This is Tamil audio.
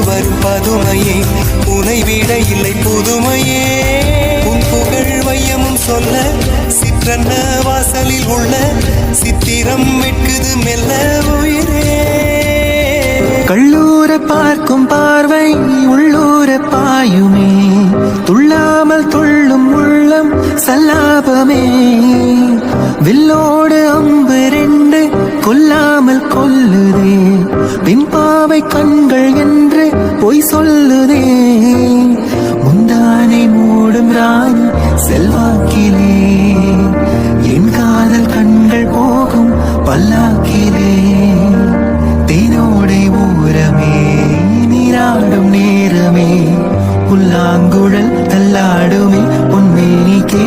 வரும் பதுமையே உனை விட இல்லை புதுமையே உன் புகழ் வையமும் சொல்ல சிற்றன்ன வாசலில் உள்ள சித்திரம் வெட்குது மெல்ல உயிரே கள்ளூர பார்க்கும் பார்வை உள்ளூர பாயுமே துள்ளாமல் துள்ளும் உள்ளம் சல்லாபமே வில்லோடு அம்பு ரெண்டு கொல்லாமல் கொல்லுதே பின்பாவை கண்கள் என்று பொய் சொல்லுதே முந்தானை மூடும் ராணி செல்வாக்கிலே என் காதல் கண்கள் போகும் பல்லாக்கிலே தேனோடை ஓரமே நீராடும் நேரமே புல்லாங்குழல் தள்ளாடுமே உன்னை நீ